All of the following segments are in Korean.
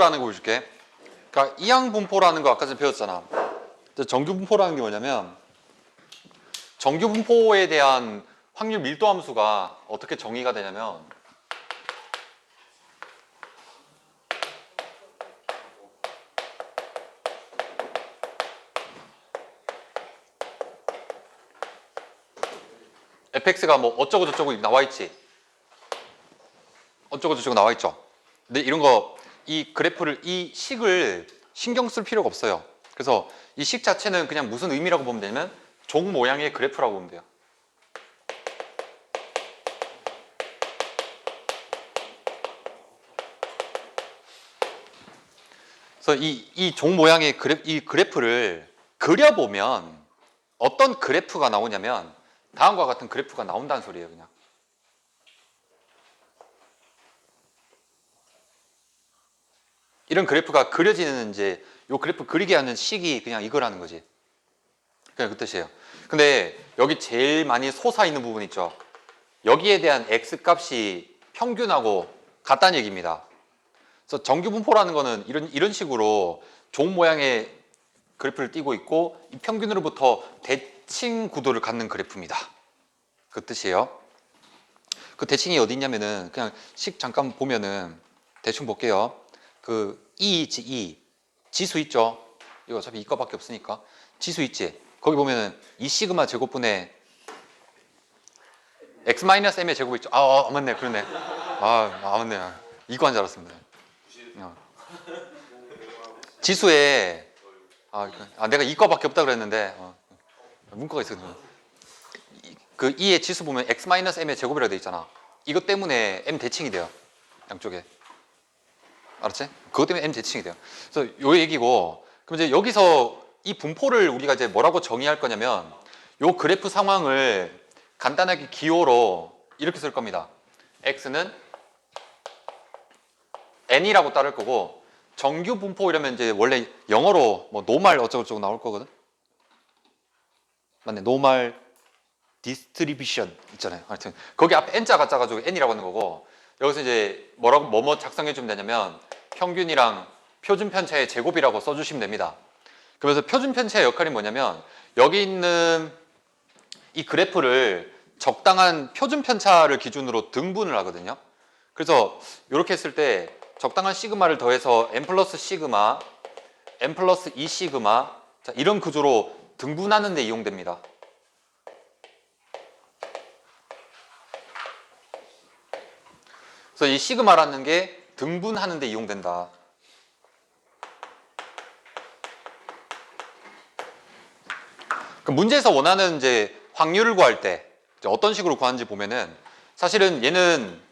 라는 거 보여줄게. 그러니까 이항분포라는 거 아까 전에 배웠잖아. 정규분포라는 게 뭐냐면 정규분포에 대한 확률 밀도 함수가 어떻게 정의가 되냐면 fx가 뭐 어쩌고 저쩌고 나와 있지. 어쩌고 저쩌고 나와 있죠. 근데 이런 거 이 그래프를 이 식을 신경 쓸 필요가 없어요. 그래서 이 식 자체는 그냥 무슨 의미라고 보면 되냐면 종 모양의 그래프라고 보면 돼요. 그래서 이 종 모양의 이 그래프를 그려보면 어떤 그래프가 나오냐면 다음과 같은 그래프가 나온다는 소리예요. 그냥. 이런 그래프가 그려지는 이제 요 그래프 그리게 하는 식이 그냥 이거라는 거지. 그냥 그 뜻이에요. 근데 여기 제일 많이 솟아 있는 부분 있죠. 여기에 대한 x 값이 평균하고 같다는 얘기입니다. 그래서 정규분포라는 거는 이런 식으로 종 모양의 그래프를 띄고 있고 이 평균으로부터 대칭 구도를 갖는 그래프입니다. 그 뜻이에요. 그 대칭이 어디 있냐면은 그냥 식 잠깐 보면은 대충 볼게요. 그 E 있지, E. 지수 있죠? 이거 어차피 이거밖에 없으니까. 지수 있지? 거기 보면은 2 시그마 제곱분의 x-m의 제곱이 있죠? 맞네. 그러네. 맞네. 이거 한 줄 알았습니다. 지수에 내가 이거밖에 없다 그랬는데 문과가 있었거든요. 그 E의 지수 보면 x-m의 제곱이라고 돼 있잖아. 이것 때문에 m 대칭이 돼요. 양쪽에. 알았지? 그것 때문에 m 대칭이 돼요. 그래서 요 얘기고, 그럼 이제 여기서 이 분포를 우리가 이제 뭐라고 정의할 거냐면 요 그래프 상황을 간단하게 기호로 이렇게 쓸 겁니다. x는 n이라고 따를 거고 정규 분포 이러면 이제 원래 영어로 뭐 노말 어쩌고저쩌고 나올 거거든. 맞네. 노말 디스트리뷰션 있잖아요. 하여튼 거기 앞에 n자가 짜가지고 n이라고 하는 거고 여기서 이제 뭐뭐 작성해 주면 되냐면 평균이랑 표준 편차의 제곱이라고 써주시면 됩니다. 그래서 표준 편차의 역할이 뭐냐면 여기 있는 이 그래프를 적당한 표준 편차를 기준으로 등분을 하거든요. 그래서 이렇게 했을 때 적당한 시그마를 더해서 n 플러스 시그마, n 플러스 2 시그마 이런 구조로 등분하는 데 이용됩니다. 그래서 이 시그마라는 게 등분하는 데 이용된다. 그럼 문제에서 원하는 이제 확률을 구할 때 어떤 식으로 구하는지 보면은 사실은 얘는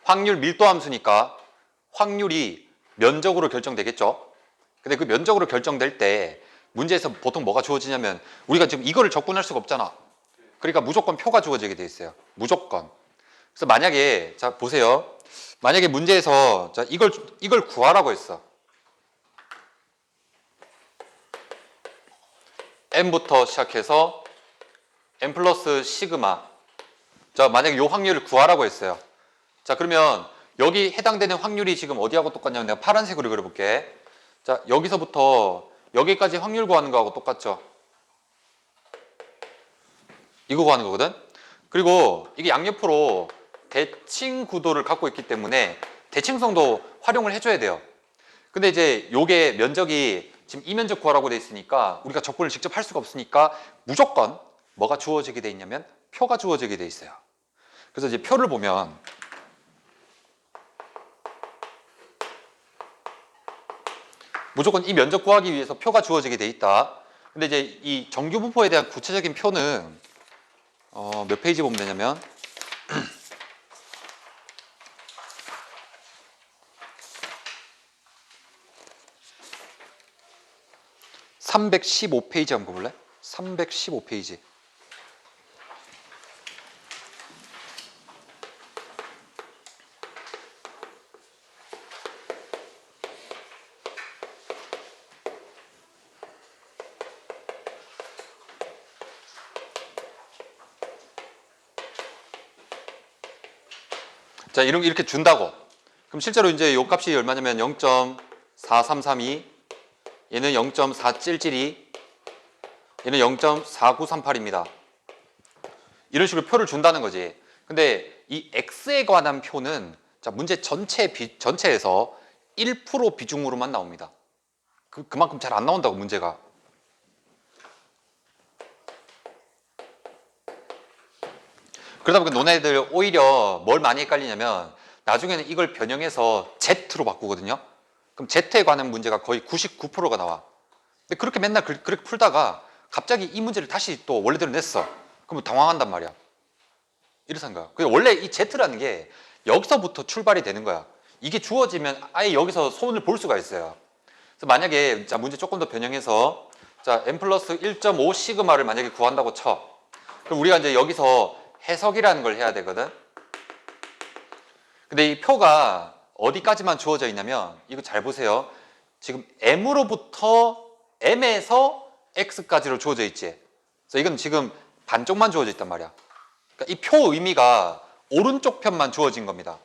확률 밀도 함수니까 확률이 면적으로 결정되겠죠. 근데 그 면적으로 결정될 때 문제에서 보통 뭐가 주어지냐면 우리가 지금 이거를 적분할 수가 없잖아. 그러니까 무조건 표가 주어지게 돼 있어요. 무조건. 그래서 만약에 자 보세요. 만약에 문제에서 자 이걸 구하라고 했어. n부터 시작해서 n 플러스 시그마. 자 만약에 이 확률을 구하라고 했어요. 자 그러면 여기 해당되는 확률이 지금 어디하고 똑같냐면 내가 파란색으로 그려볼게. 자 여기서부터 여기까지 확률 구하는 거하고 똑같죠. 이거 구하는 거거든. 그리고 이게 양옆으로 대칭 구도를 갖고 있기 때문에 대칭성도 활용을 해줘야 돼요. 근데 이제 요게 면적이 지금 이 면적 구하라고 돼 있으니까 우리가 적분을 직접 할 수가 없으니까 무조건 뭐가 주어지게 돼 있냐면 표가 주어지게 돼 있어요. 그래서 이제 표를 보면 무조건 이 면적 구하기 위해서 표가 주어지게 돼 있다. 근데 이제 이 정규 분포에 대한 구체적인 표는 몇 페이지 보면 되냐면 315페이지 한번 볼래? 315페이지. 자, 이렇게 준다고. 그럼 실제로 이제 요 값이 얼마냐면 0. 0.4332, 얘는 0.4772, 얘는 0.4938입니다. 이런 식으로 표를 준다는 거지. 근데 이 x에 관한 표는 자, 문제 전체에서 1% 비중으로만 나옵니다. 그만큼 잘 안 나온다고 문제가. 그러다 보니까 너네들 오히려 뭘 많이 헷갈리냐면 나중에는 이걸 변형해서 Z로 바꾸거든요. 그럼 Z에 관한 문제가 거의 99%가 나와. 근데 그렇게 맨날 그렇게 풀다가 갑자기 이 문제를 다시 또 원래대로 냈어. 그러면 당황한단 말이야. 이래서인 거야. 원래 이 Z라는 게 여기서부터 출발이 되는 거야. 이게 주어지면 아예 여기서 손을 볼 수가 있어요. 그래서 만약에 자 문제 조금 더 변형해서 자 n 플러스 1.5 시그마를 만약에 구한다고 쳐. 그럼 우리가 이제 여기서 해석이라는 걸 해야 되거든. 근데 이 표가 어디까지만 주어져 있냐면 이거 잘 보세요. 지금 M에서 X까지로 주어져 있지. 그래서 이건 지금 반쪽만 주어져 있단 말이야. 그러니까 이 표 의미가 오른쪽 편만 주어진 겁니다.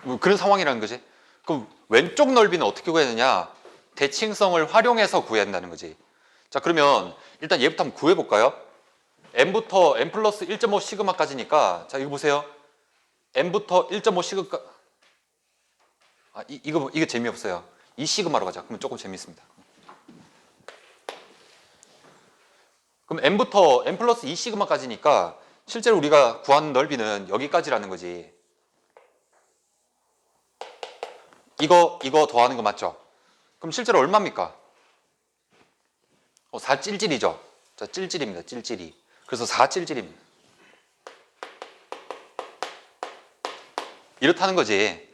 뭐 그런 상황이라는 거지. 그럼 왼쪽 넓이는 어떻게 구해야 되냐? 대칭성을 활용해서 구해야 한다는 거지. 자, 그러면 일단 얘부터 한번 구해볼까요? n부터 n 플러스 1.5 시그마까지니까 자, 이거 보세요. n부터 1.5 시그마 이거 재미없어요. 2 시그마로 가자. 그러면 조금 재밌습니다. 그럼 n부터 n 플러스 2 시그마까지니까 실제로 우리가 구한 넓이는 여기까지라는 거지. 이거 더하는 거 맞죠? 그럼 실제로 얼마입니까? 4 찔찔이죠? 자, 찔찔입니다. 찔찔이. 그래서 4 찔찔입니다. 이렇다는 거지.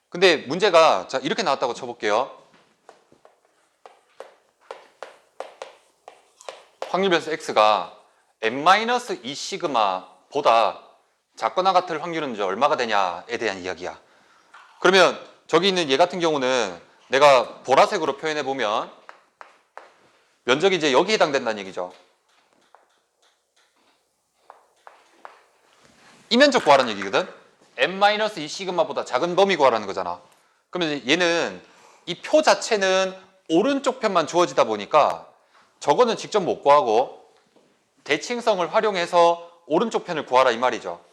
근데 문제가 자 이렇게 나왔다고 쳐볼게요. 확률 변수 x가 n-2 시그마보다 작거나 같을 확률은 이제 얼마가 되냐에 대한 이야기야. 그러면 저기 있는 얘 같은 경우는 내가 보라색으로 표현해 보면 면적이 이제 여기에 해당된다는 얘기죠. 이 면적 구하라는 얘기거든. n-2 시그마보다 작은 범위 구하라는 거잖아. 그러면 얘는 이 표 자체는 오른쪽 편만 주어지다 보니까 저거는 직접 못 구하고 대칭성을 활용해서 오른쪽 편을 구하라 이 말이죠.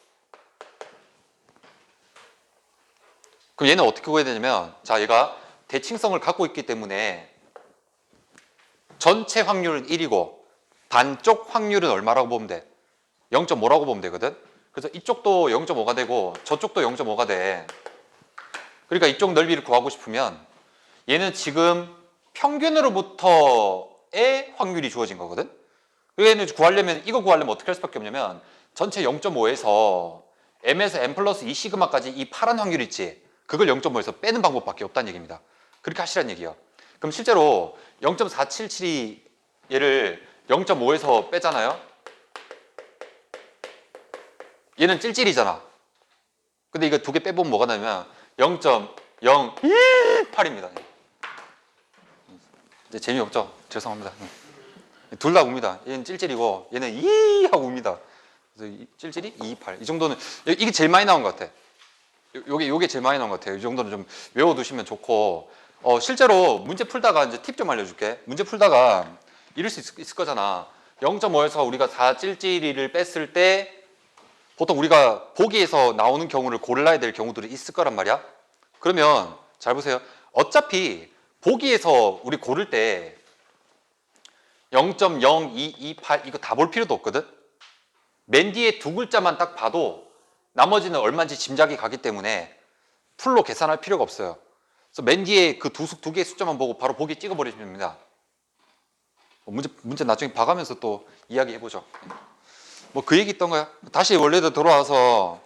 그럼 얘는 어떻게 구해야 되냐면 자 얘가 대칭성을 갖고 있기 때문에 전체 확률은 1이고 반쪽 확률은 얼마라고 보면 돼? 0.5라고 보면 되거든. 그래서 이쪽도 0.5가 되고 저쪽도 0.5가 돼. 그러니까 이쪽 넓이를 구하고 싶으면 얘는 지금 평균으로부터의 확률이 주어진 거거든. 얘는 구하려면 이거 구하려면 어떻게 할 수밖에 없냐면 전체 0.5에서 m에서 n 플러스 2 시그마까지 이 파란 확률 있지. 그걸 0.5에서 빼는 방법밖에 없다는 얘기입니다. 그렇게 하시라는 얘기예요. 그럼 실제로 0.477이 얘를 0.5에서 빼잖아요. 얘는 찔찔이잖아. 근데 이거 두 개 빼보면 뭐가 나냐면 0.018입니다. 이제 재미없죠? 죄송합니다. 둘 다 웁니다. 얘는 찔찔이고 얘는 2 하고 웁니다. 그래서 찔찔이 228. 이 정도는 이게 제일 많이 나온 것 같아. 요게 제일 많이 나온 것 같아요. 이 정도는 좀 외워두시면 좋고 실제로 문제 풀다가 이제 팁 좀 알려줄게. 문제 풀다가 이럴 수 있을 거잖아. 0.5에서 우리가 4 찔찔이를 뺐을 때 보통 우리가 보기에서 나오는 경우를 골라야 될 경우들이 있을 거란 말이야. 그러면 잘 보세요. 어차피 보기에서 우리 고를 때 0.0228 이거 다 볼 필요도 없거든. 맨 뒤에 두 글자만 딱 봐도 나머지는 얼마인지 짐작이 가기 때문에 풀로 계산할 필요가 없어요. 그래서 맨 뒤에 그 두 개의 숫자만 보고 바로 보기 찍어버리시면 됩니다. 문제 나중에 봐가면서 또 이야기해보죠. 뭐 그 얘기 있던 거야. 다시 원래도 돌아와서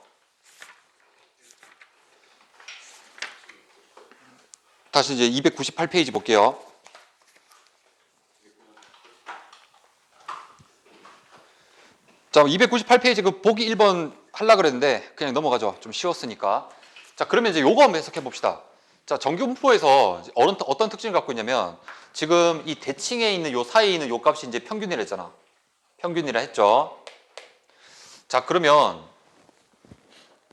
다시 이제 298페이지 볼게요. 자, 298페이지 그 보기 1번 하려고 그랬는데 그냥 넘어가죠. 좀 쉬웠으니까. 자, 그러면 이제 요거 한번 해석해 봅시다. 자, 정규분포에서 어떤 특징을 갖고 있냐면 지금 이 대칭에 있는 요 사이에 있는 요 값이 이제 평균이랬잖아. 평균이라 했죠. 자, 그러면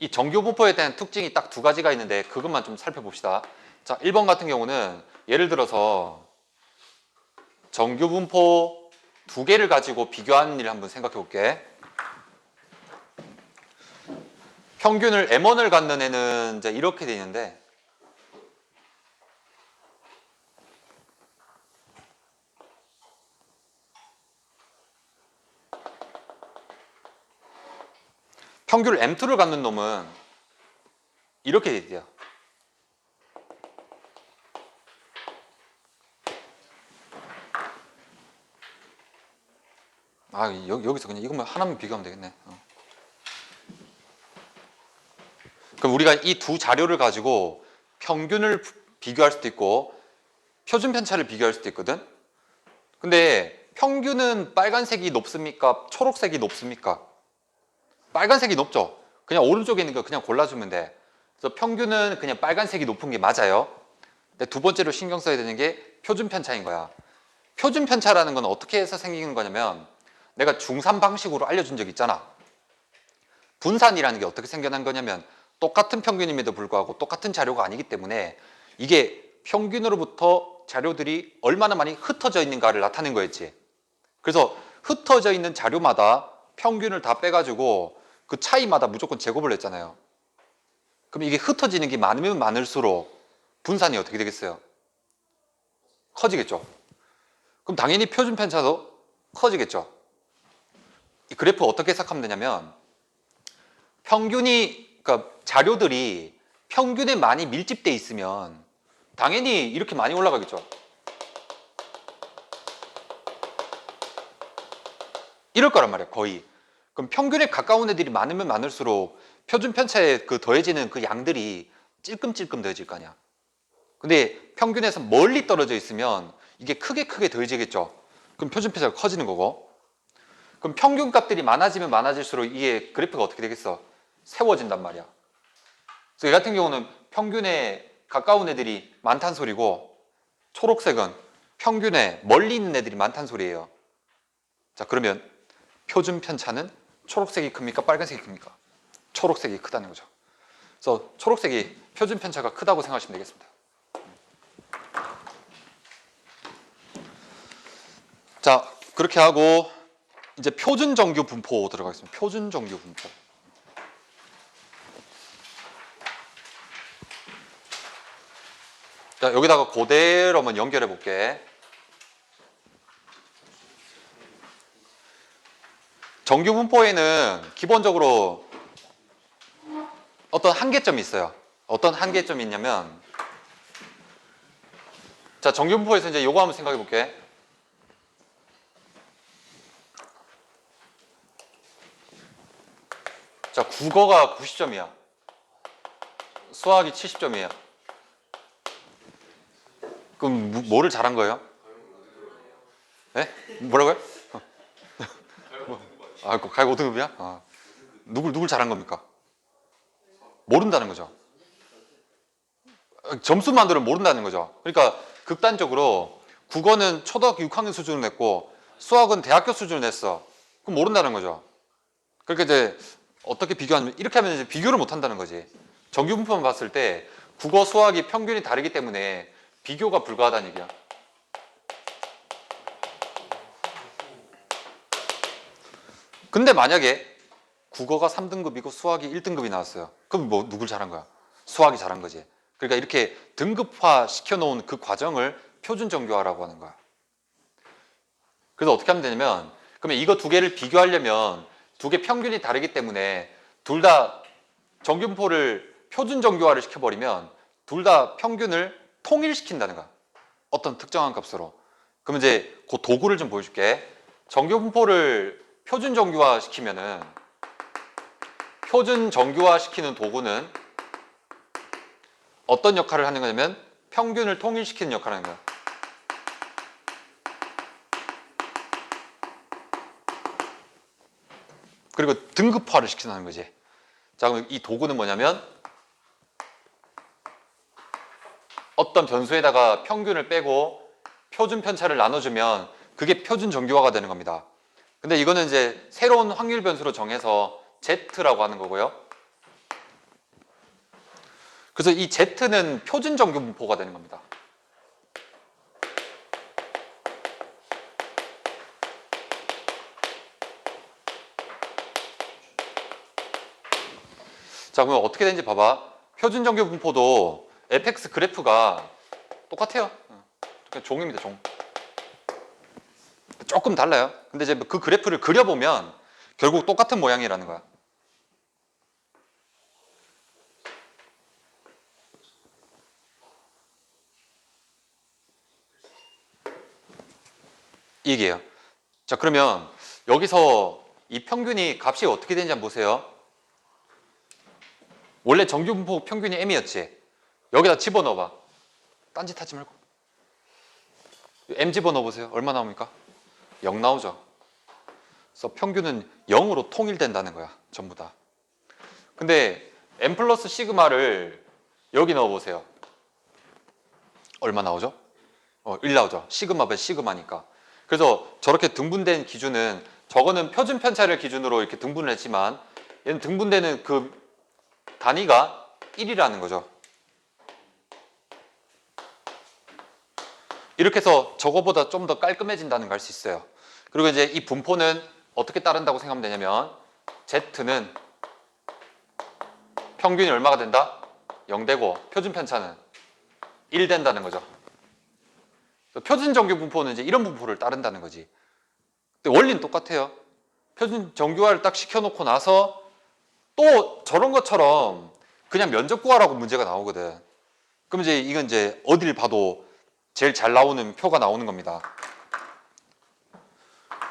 이 정규분포에 대한 특징이 딱 두 가지가 있는데 그것만 좀 살펴봅시다. 자, 1번 같은 경우는 예를 들어서 정규분포 두 개를 가지고 비교하는 일을 한번 생각해 볼게. 평균을 M1을 갖는 애는 이제 이렇게 돼 있는데 평균을 M2를 갖는 놈은 이렇게 돼 있대요. 아, 여기서 그냥 이것만 하나만 비교하면 되겠네. 그럼 우리가 이 두 자료를 가지고 평균을 비교할 수도 있고 표준 편차를 비교할 수도 있거든. 근데 평균은 빨간색이 높습니까? 초록색이 높습니까? 빨간색이 높죠. 그냥 오른쪽에 있는 거 그냥 골라주면 돼. 그래서 평균은 그냥 빨간색이 높은 게 맞아요. 근데 두 번째로 신경 써야 되는 게 표준 편차인 거야. 표준 편차라는 건 어떻게 해서 생기는 거냐면 내가 중산 방식으로 알려준 적 있잖아. 분산이라는 게 어떻게 생겨난 거냐면 똑같은 평균임에도 불구하고 똑같은 자료가 아니기 때문에 이게 평균으로부터 자료들이 얼마나 많이 흩어져 있는가를 나타낸 거였지. 그래서 흩어져 있는 자료마다 평균을 다 빼가지고 그 차이마다 무조건 제곱을 했잖아요. 그럼 이게 흩어지는 게 많으면 많을수록 분산이 어떻게 되겠어요? 커지겠죠. 그럼 당연히 표준 편차도 커지겠죠. 이 그래프 어떻게 해석하면 되냐면 평균이, 그러니까 자료들이 평균에 많이 밀집돼 있으면 당연히 이렇게 많이 올라가겠죠. 이럴 거란 말이야, 거의. 그럼 평균에 가까운 애들이 많으면 많을수록 표준 편차에 그 더해지는 그 양들이 찔끔찔끔 더해질 거 아니야. 근데 평균에서 멀리 떨어져 있으면 이게 크게 더해지겠죠. 그럼 표준 편차가 커지는 거고. 그럼 평균 값들이 많아지면 많아질수록 이게 그래프가 어떻게 되겠어? 세워진단 말이야. 그래서 이 같은 경우는 평균에 가까운 애들이 많다는 소리고 초록색은 평균에 멀리 있는 애들이 많다는 소리예요. 자, 그러면 표준 편차는 초록색이 큽니까? 빨간색이 큽니까? 초록색이 크다는 거죠. 그래서 초록색이 표준 편차가 크다고 생각하시면 되겠습니다. 자, 그렇게 하고 이제 표준 정규 분포 들어가겠습니다. 표준 정규 분포. 자, 여기다가 그대로 한번 연결해 볼게. 정규 분포에는 기본적으로 어떤 한계점이 있어요. 어떤 한계점이 있냐면, 자, 정규 분포에서 이제 요거 한번 생각해 볼게. 자, 국어가 90점이야. 수학이 70점이에요. 그럼 뭐를 잘한 거예요? 네? 뭐라고요? 아, 가위가 5등급이야? 아, 누굴 잘한 겁니까? 모른다는 거죠. 점수만 들으면 모른다는 거죠. 그러니까 극단적으로 국어는 초등학교 6학년 수준을 냈고 수학은 대학교 수준을 냈어. 그럼 모른다는 거죠. 그러니까 이제 어떻게 비교하면 이렇게 하면 이제 비교를 못 한다는 거지. 정규 분포만 봤을 때 국어, 수학이 평균이 다르기 때문에 비교가 불가하다는 얘기야. 근데 만약에 국어가 3등급이고 수학이 1등급이 나왔어요. 그럼 뭐 누굴 잘한 거야? 수학이 잘한 거지. 그러니까 이렇게 등급화 시켜놓은 그 과정을 표준 정규화라고 하는 거야. 그래서 어떻게 하면 되냐면 그러면 이거 두 개를 비교하려면 두 개 평균이 다르기 때문에 둘 다 정규분포를 표준 정규화를 시켜버리면 둘 다 평균을 통일시킨다는 거야. 어떤 특정한 값으로. 그럼 이제 그 도구를 좀 보여줄게. 정규분포를 표준 정규화 시키면은 표준 정규화 시키는 도구는 어떤 역할을 하는 거냐면 평균을 통일시키는 역할을 하는 거야. 그리고 등급화를 시키는 거지. 자, 그럼 이 도구는 뭐냐면 어떤 변수에다가 평균을 빼고 표준 편차를 나눠주면 그게 표준 정규화가 되는 겁니다. 근데 이거는 이제 새로운 확률 변수로 정해서 Z라고 하는 거고요. 그래서 이 Z는 표준 정규 분포가 되는 겁니다. 자, 그럼 어떻게 되는지 봐봐. 표준 정규 분포도 fx 그래프가 똑같아요. 그냥 종입니다, 종. 조금 달라요. 근데 이제 그 그래프를 그려보면 결국 똑같은 모양이라는 거야. 이 얘기예요. 자, 그러면 여기서 이 평균이 값이 어떻게 되는지 한번 보세요. 원래 정규 분포 평균이 m이었지. 여기다 집어넣어봐. 딴짓 하지 말고. m 집어넣어 보세요. 얼마 나옵니까? 0 나오죠. 그래서 평균은 0으로 통일된다는 거야. 전부 다. 근데 m 플러스 시그마를 여기 넣어보세요. 얼마 나오죠? 1 나오죠. 시그마 배 시그마니까. 그래서 저렇게 등분된 기준은 저거는 표준 편차를 기준으로 이렇게 등분을 했지만 얘는 등분되는 그 단위가 1이라는 거죠. 이렇게 해서 저거보다 좀 더 깔끔해진다는 걸 알 수 있어요. 그리고 이제 이 분포는 어떻게 따른다고 생각하면 되냐면 Z는 평균이 얼마가 된다? 0 되고 표준 편차는 1 된다는 거죠. 표준 정규 분포는 이제 이런 분포를 따른다는 거지. 근데 원리는 똑같아요. 표준 정규화를 딱 시켜놓고 나서 또 저런 것처럼 그냥 면적 구하라고 문제가 나오거든. 그럼 이제 이건 이제 어딜 봐도 제일 잘 나오는 표가 나오는 겁니다.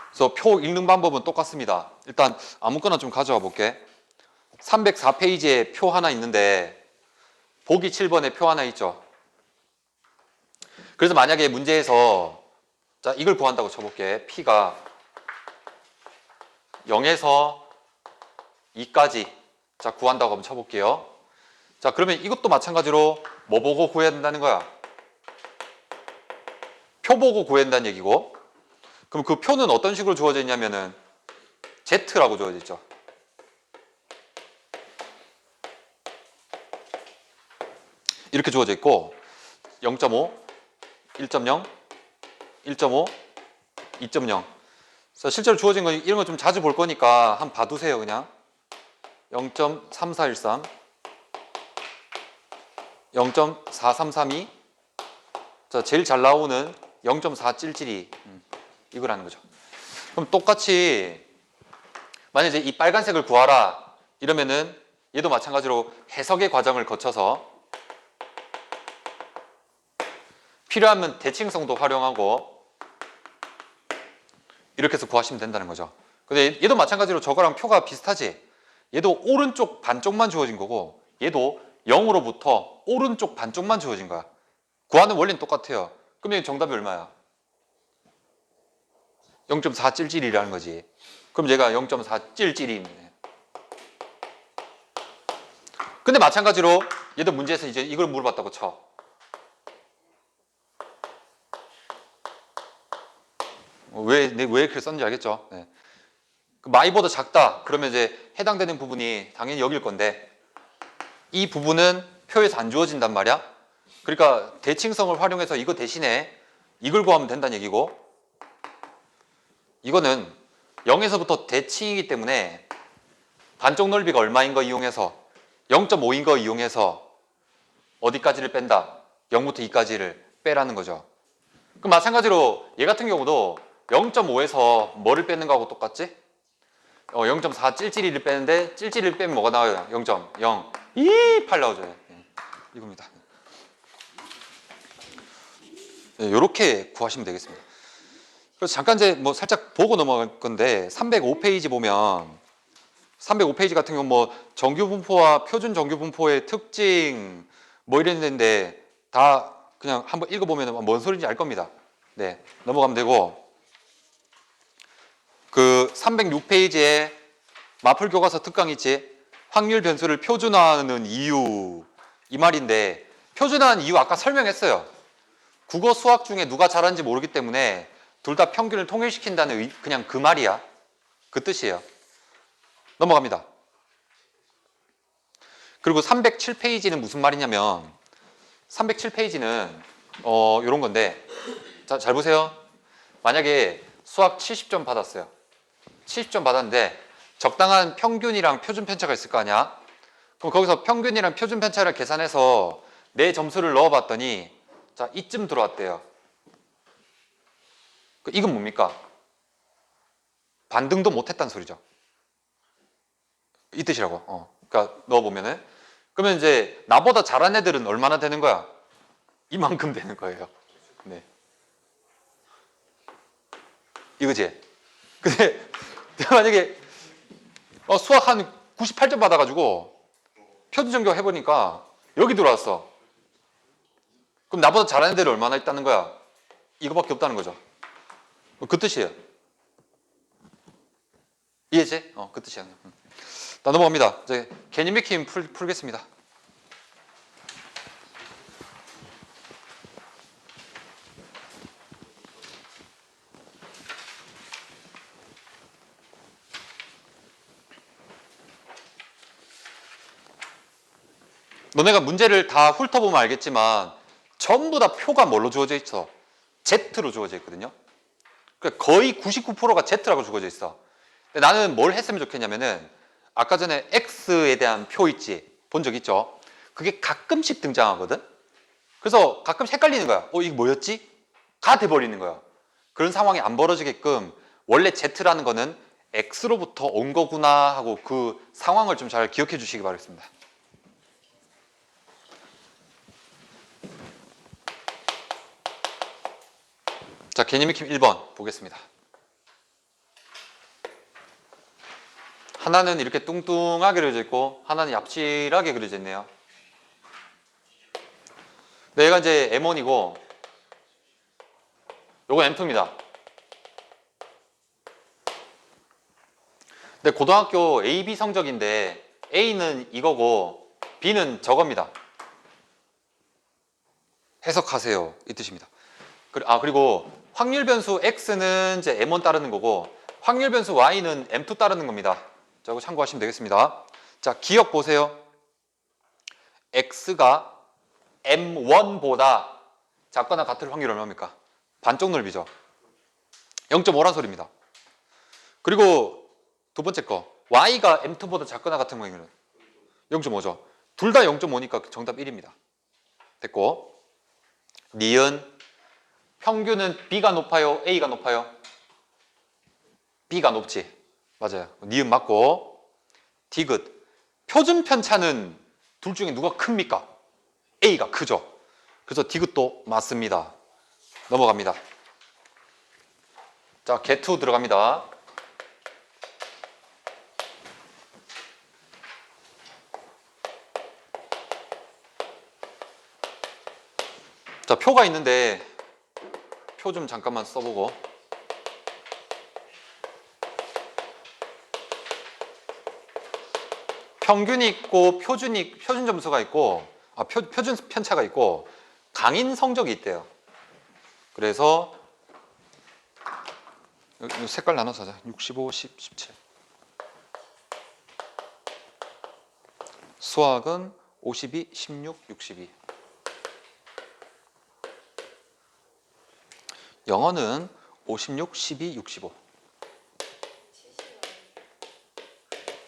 그래서 표 읽는 방법은 똑같습니다. 일단 아무거나 좀 가져와 볼게. 304페이지에 표 하나 있는데 보기 7번에 표 하나 있죠. 그래서 만약에 문제에서 자 이걸 구한다고 쳐볼게. P가 0에서 2까지 자 구한다고 한번 쳐볼게요. 자 그러면 이것도 마찬가지로 뭐 보고 구해야 된다는 거야? 표 보고 구해야 된다는 얘기고, 그럼 그 표는 어떤 식으로 주어져 있냐면은 Z라고 주어져 있죠. 이렇게 주어져 있고 0.5, 1.0, 1.5, 2.0. 그래서 실제로 주어진 거 이런 거 좀 자주 볼 거니까 한번 봐두세요. 그냥 0.3413, 0.4332. 자 제일 잘 나오는 0.4772 이거라는 거죠. 그럼 똑같이 만약에 이 빨간색을 구하라 이러면은 얘도 마찬가지로 해석의 과정을 거쳐서 필요하면 대칭성도 활용하고 이렇게 해서 구하시면 된다는 거죠. 근데 얘도 마찬가지로 저거랑 표가 비슷하지. 얘도 오른쪽 반쪽만 주어진 거고 얘도 0으로부터 오른쪽 반쪽만 주어진 거야. 구하는 원리는 똑같아요. 그럼 얘 정답이 얼마야? 0.477이라는 거지. 그럼 얘가 0.477이네. 근데 마찬가지로 얘도 문제에서 이제 이걸 물어봤다고 쳐. 왜 이렇게 썼는지 알겠죠? 네. 마이보다 작다. 그러면 이제 해당되는 부분이 당연히 여길 건데 이 부분은 표에서 안 주어진단 말이야. 그러니까 대칭성을 활용해서 이거 대신에 이걸 구하면 된다는 얘기고, 이거는 0에서부터 대칭이기 때문에 반쪽 넓이가 얼마인 거 이용해서 0.5인 거 이용해서 어디까지를 뺀다? 0부터 2까지를 빼라는 거죠. 그럼 마찬가지로 얘 같은 경우도 0.5에서 뭐를 빼는 거하고 똑같지? 0.477을 빼는데 77을 빼면 뭐가 나와요? 0.028 나오죠. 네, 이겁니다. 네, 이렇게 구하시면 되겠습니다. 그래서 잠깐 이제 뭐 살짝 보고 넘어갈 건데 305페이지 보면 305페이지 같은 경우 뭐 정규 분포와 표준 정규 분포의 특징 뭐 이랬는데 다 그냥 한번 읽어보면 뭔 소리인지 알 겁니다. 네, 넘어가면 되고, 그 306페이지에 마플 교과서 특강 있지? 확률 변수를 표준화하는 이유, 이 말인데 표준화한 이유 아까 설명했어요. 국어 수학 중에 누가 잘하는지 모르기 때문에 둘 다 평균을 통일시킨다는 그냥 그 말이야. 그 뜻이에요. 넘어갑니다. 그리고 307페이지는 무슨 말이냐면 307페이지는 이런 건데 자, 잘 보세요. 만약에 수학 70점 받았어요. 70점 받았는데 적당한 평균이랑 표준 편차가 있을 거 아니야? 그럼 거기서 평균이랑 표준 편차를 계산해서 내 점수를 넣어봤더니 자, 이쯤 들어왔대요. 이건 뭡니까? 반등도 못했다는 소리죠. 이 뜻이라고. 그러니까 넣어보면은 그러면 이제 나보다 잘한 애들은 얼마나 되는 거야? 이만큼 되는 거예요. 네. 이거지? 근데 내가 만약에 수학 한 98점 받아가지고 표준 전교 해보니까 여기 들어왔어. 그럼 나보다 잘하는 애들이 얼마나 있다는 거야? 이거밖에 없다는 거죠. 그 뜻이에요. 이해지? 그 뜻이야. 나 넘어갑니다. 이제 개념 익힘 풀겠습니다. 너네가 문제를 다 훑어보면 알겠지만 전부 다 표가 뭘로 주어져 있어? Z로 주어져 있거든요. 그러니까 거의 99%가 Z라고 주어져 있어. 근데 나는 뭘 했으면 좋겠냐면은 아까 전에 X에 대한 표 있지? 본 적 있죠? 그게 가끔씩 등장하거든? 그래서 가끔씩 헷갈리는 거야. 이게 뭐였지? 가 돼버리는 거야. 그런 상황이 안 벌어지게끔 원래 Z라는 거는 X로부터 온 거구나 하고 그 상황을 좀 잘 기억해 주시기 바라겠습니다. 자, 개념 익힘 1번 보겠습니다. 하나는 이렇게 뚱뚱하게 그려져 있고 하나는 얍실하게 그려져 있네요. 네, 얘가 이제 M1이고 요거 M2입니다. 근데 고등학교 A, B 성적인데 A는 이거고 B는 저겁니다. 해석하세요. 이 뜻입니다. 그리고 확률 변수 X는 이제 M1 따르는 거고 확률 변수 Y는 M2 따르는 겁니다. 자, 이거 참고하시면 되겠습니다. 자, 기억 보세요. X가 M1보다 작거나 같을 확률이 얼마입니까? 반쪽 넓이죠. 0.5란 소리입니다. 그리고 두 번째 거 Y가 M2보다 작거나 같은 확률은 0.5죠. 둘 다 0.5니까 정답 1입니다. 됐고 니은 평균은 B가 높아요? A가 높아요? B가 높지. 맞아요. 니은 맞고 디귿 표준 편차는 둘 중에 누가 큽니까? A가 크죠. 그래서 디귿도 맞습니다. 넘어갑니다. 자, get2 들어갑니다. 자, 표가 있는데 표 좀 잠깐만 써보고 평균이 있고 표준 점수가 있고 표준 편차가 있고 강인 성적이 있대요. 그래서 색깔 나눠서 하자. 65, 10, 17 수학은 52, 16, 62 영어는 56, 12, 65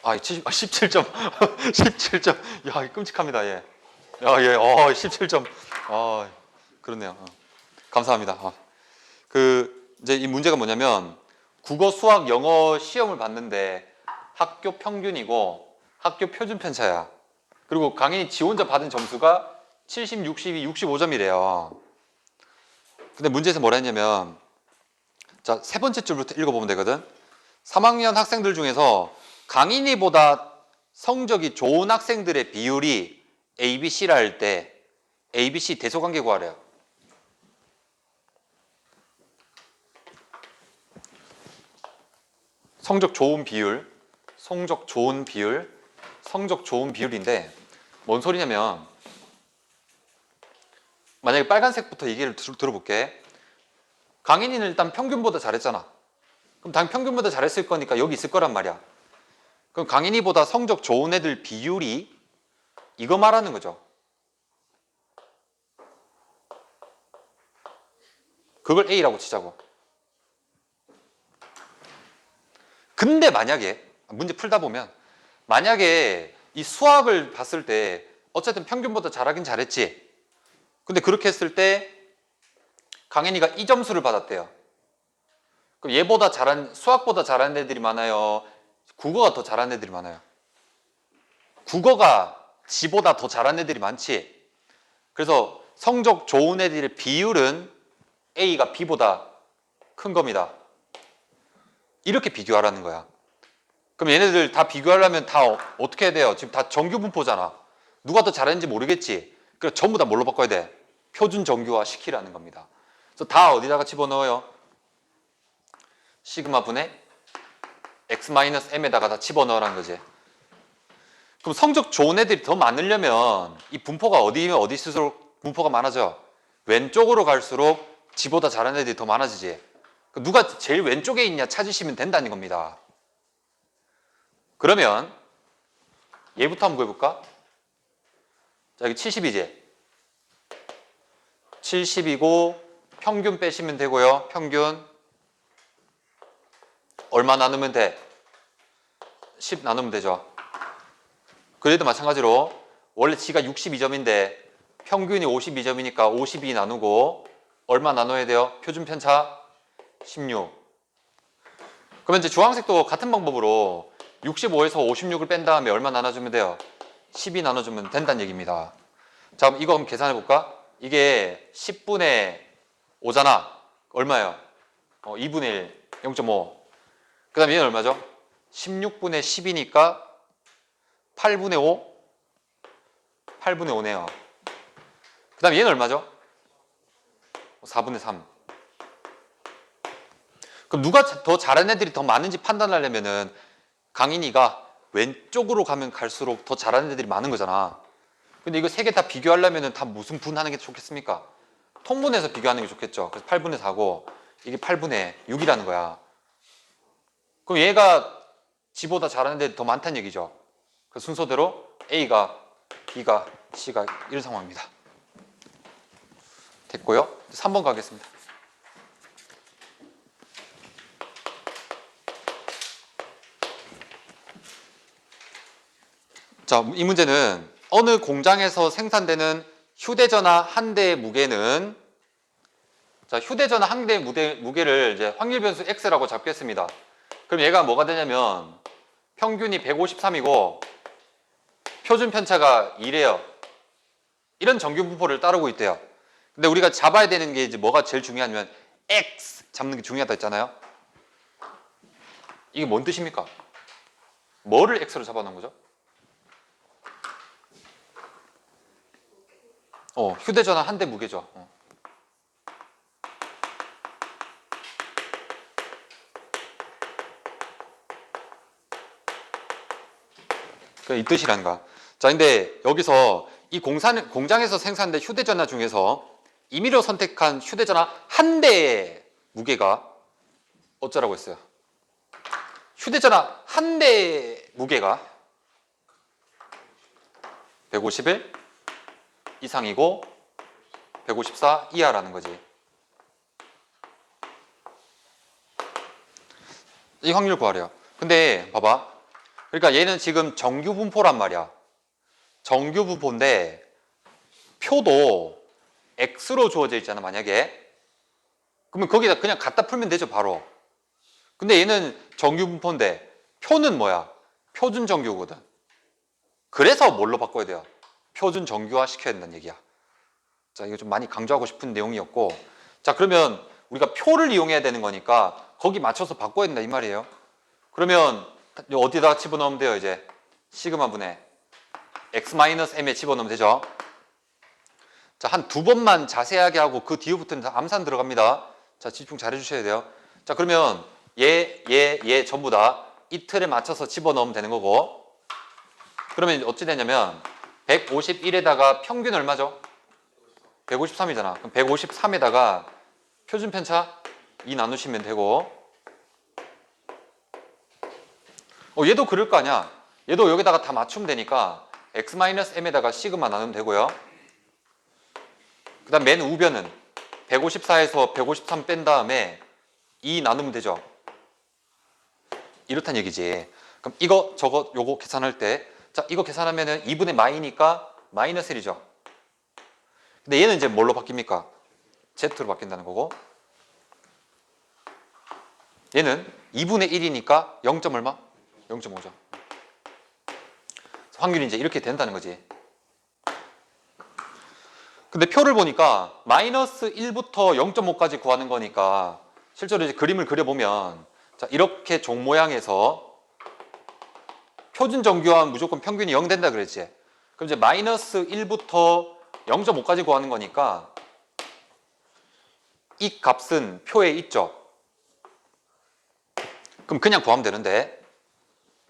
17점 17점 야, 끔찍합니다. 예. 야, 예. 17점. 그렇네요. 감사합니다. 이제 이 문제가 뭐냐면 국어, 수학, 영어 시험을 봤는데 학교 평균이고 학교 표준 편차야. 그리고 강의 지원자 받은 점수가 70, 62, 65점이래요. 근데 문제에서 뭐라 했냐면 자, 세 번째 줄부터 읽어보면 되거든. 3학년 학생들 중에서 강인이보다 성적이 좋은 학생들의 비율이 A, B, C라 할 때 A, B, C 대소관계 구하래요. 성적 좋은 비율, 성적 좋은 비율인데 뭔 소리냐면 만약에 빨간색부터 얘기를 들어볼게. 강인이는 일단 평균보다 잘했잖아. 그럼 당연히 평균보다 잘했을 거니까 여기 있을 거란 말이야. 그럼 강인이보다 성적 좋은 애들 비율이 이거 말하는 거죠. 그걸 A라고 치자고. 근데 만약에 문제 풀다 보면 만약에 이 수학을 봤을 때 어쨌든 평균보다 잘하긴 잘했지. 근데 그렇게 했을 때 강인이가 이 점수를 받았대요. 그럼 얘보다 잘한 수학보다 잘하는 애들이 많아요? 국어가 더 잘하는 애들이 많아요? 국어가 지보다 더 잘하는 애들이 많지. 그래서 성적 좋은 애들의 비율은 A가 B보다 큰 겁니다. 이렇게 비교하라는 거야. 그럼 얘네들 다 비교하려면 다 어떻게 해야 돼요? 지금 다 정규 분포잖아. 누가 더 잘했는지 모르겠지. 그래서 전부 다 뭘로 바꿔야 돼? 표준 정규화 시키라는 겁니다. 그래서 다 어디다가 집어넣어요? 시그마 분의 x-m에다가 다 집어넣으라는 거지. 그럼 성적 좋은 애들이 더 많으려면 이 분포가 어디면 어디 있을수록 분포가 많아져? 왼쪽으로 갈수록 지보다 잘하는 애들이 더 많아지지. 누가 제일 왼쪽에 있냐 찾으시면 된다는 겁니다. 그러면 얘부터 한번 구해볼까? 자, 여기 70이지? 70이고 평균 빼시면 되고요. 평균 얼마 나누면 돼? 10 나누면 되죠. 그래도 마찬가지로 원래 G가 62점인데 평균이 52점이니까 52 나누고 얼마 나눠야 돼요? 표준 편차 16. 그러면 이제 주황색도 같은 방법으로 65에서 56을 뺀 다음에 얼마 나눠주면 돼요? 12 나눠주면 된다는 얘기입니다. 자, 그럼 이거 한번 계산해 볼까? 이게 10분의 5잖아. 얼마예요? 2분의 1, 0.5. 그 다음에 얘는 얼마죠? 16분의 10이니까 8분의 5? 8분의 5네요. 그 다음에 얘는 얼마죠? 4분의 3. 그럼 누가 더 잘하는 애들이 더 많은지 판단하려면은 강인이가 왼쪽으로 가면 갈수록 더 잘하는 애들이 많은 거잖아. 근데 이거 세 개 다 비교하려면은 다 무슨 분하는 게 좋겠습니까? 통분해서 비교하는 게 좋겠죠. 그래서 8분의 4고 이게 8분의 6이라는 거야. 그럼 얘가 G보다 잘하는 애들이 더 많다는 얘기죠. 그 순서대로 A가, B가, C가 이런 상황입니다. 됐고요. 3번 가겠습니다. 자, 이 문제는 어느 공장에서 생산되는 휴대전화 한 대의 무게는, 자, 휴대전화 한 대의 무게를 이제 확률 변수 X라고 잡겠습니다. 그럼 얘가 뭐가 되냐면 평균이 153이고 표준 편차가 2래요. 이런 정규 분포를 따르고 있대요. 근데 우리가 잡아야 되는 게 이제 뭐가 제일 중요하냐면 X 잡는 게 중요하다 했잖아요. 이게 뭔 뜻입니까? 뭐를 X로 잡아놓은 거죠? 휴대전화 한 대 무게죠. 이 뜻이라는 거야. 자, 근데 여기서 이 공장에서 생산된 휴대전화 중에서 임의로 선택한 휴대전화 한 대의 무게가 어쩌라고 했어요? 휴대전화 한 대의 무게가 151 이상이고 154 이하라는 거지. 이 확률 구하래요. 근데 봐봐. 그러니까 얘는 지금 정규 분포란 말이야. 정규 분포인데 표도 X로 주어져 있잖아, 만약에. 그러면 거기다 그냥 갖다 풀면 되죠, 바로. 근데 얘는 정규 분포인데 표는 뭐야? 표준 정규거든. 그래서 뭘로 바꿔야 돼요? 표준 정규화 시켜야 된다는 얘기야. 자, 이거 좀 많이 강조하고 싶은 내용이었고, 자, 그러면 우리가 표를 이용해야 되는 거니까 거기 맞춰서 바꿔야 된다 이 말이에요. 그러면 어디다가 집어넣으면 돼요? 이제 시그마 분의 x-m에 집어넣으면 되죠. 자, 한 두 번만 자세하게 하고 그 뒤부터는 다 암산 들어갑니다. 자, 집중 잘 해주셔야 돼요. 자, 그러면 얘 전부 다 이 틀에 맞춰서 집어넣으면 되는 거고, 그러면 어찌 되냐면 151에다가 평균 얼마죠? 153이잖아. 그럼 153에다가 표준 편차 2 나누시면 되고, 얘도 그럴 거 아니야. 얘도 여기다가 다 맞추면 되니까 x-m에다가 시그마 나누면 되고요. 그 다음 맨 우변은 154에서 153 뺀 다음에 2 나누면 되죠. 이렇단 얘기지. 그럼 이거 저거 요거 계산할 때, 자 이거 계산하면은 2분의 마이니까 마이너스 1이죠. 근데 얘는 이제 뭘로 바뀝니까? Z로 바뀐다는 거고, 얘는 2분의 1이니까 0. 얼마? 0.5죠. 확률이 이제 이렇게 된다는 거지. 근데 표를 보니까 마이너스 1부터 0.5까지 구하는 거니까 실제로 이제 그림을 그려보면, 자 이렇게 종 모양에서 표준 정규하면 무조건 평균이 0 된다 그랬지. 그럼 이제 마이너스 1부터 0.5까지 구하는 거니까 이 값은 표에 있죠. 그럼 그냥 구하면 되는데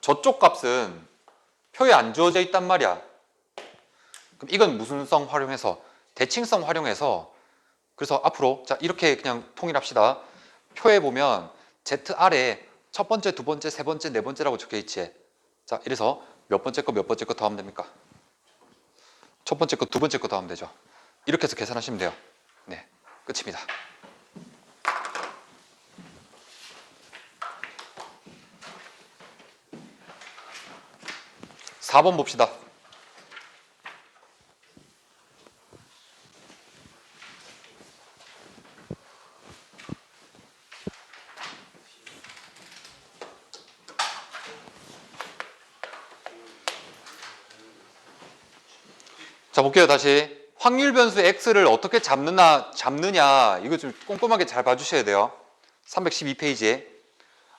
저쪽 값은 표에 안 주어져 있단 말이야. 그럼 이건 무슨 성 활용해서? 대칭성 활용해서. 그래서 앞으로 자 이렇게 그냥 통일합시다. 표에 보면 ZR에 첫 번째, 두 번째, 세 번째, 네 번째라고 적혀 있지. 자 이래서 몇 번째 거 몇 번째 거 더하면 됩니까? 첫 번째 거 두 번째 거 더하면 되죠. 이렇게 해서 계산하시면 돼요. 네, 끝입니다. 사 번 봅시다. 자 볼게요. 다시 확률 변수 x를 어떻게 잡느냐 이거 좀 꼼꼼하게 잘 봐주셔야 돼요. 312페이지에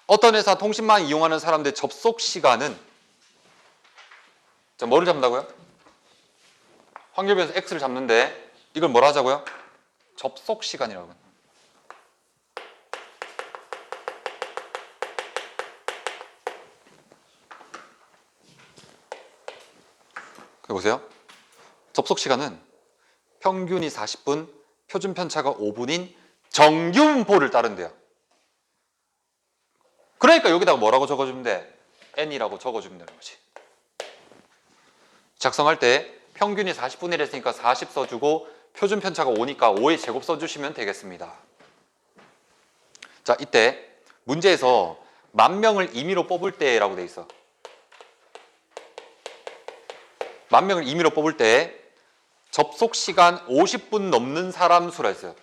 어떤 회사 통신망 이용하는 사람들 접속 시간은, 자 뭐를 잡는다고요? 확률 변수 x를 잡는데 이걸 뭐라 하자고요? 접속 시간이라고. 보세요. 접속 시간은 평균이 40분, 표준 편차가 5분인 정규분포를 따른대요. 그러니까 여기다가 뭐라고 적어주면 돼? n이라고 적어주면 되는 거지. 작성할 때 평균이 40분이라 했으니까 40 써주고 표준 편차가 5니까 5의 제곱 써주시면 되겠습니다. 자, 이때 문제에서 10,000명을 임의로 뽑을 때라고 돼 있어. 10,000명을 임의로 뽑을 때 접속 시간 50분 넘는 사람 수라 했어요.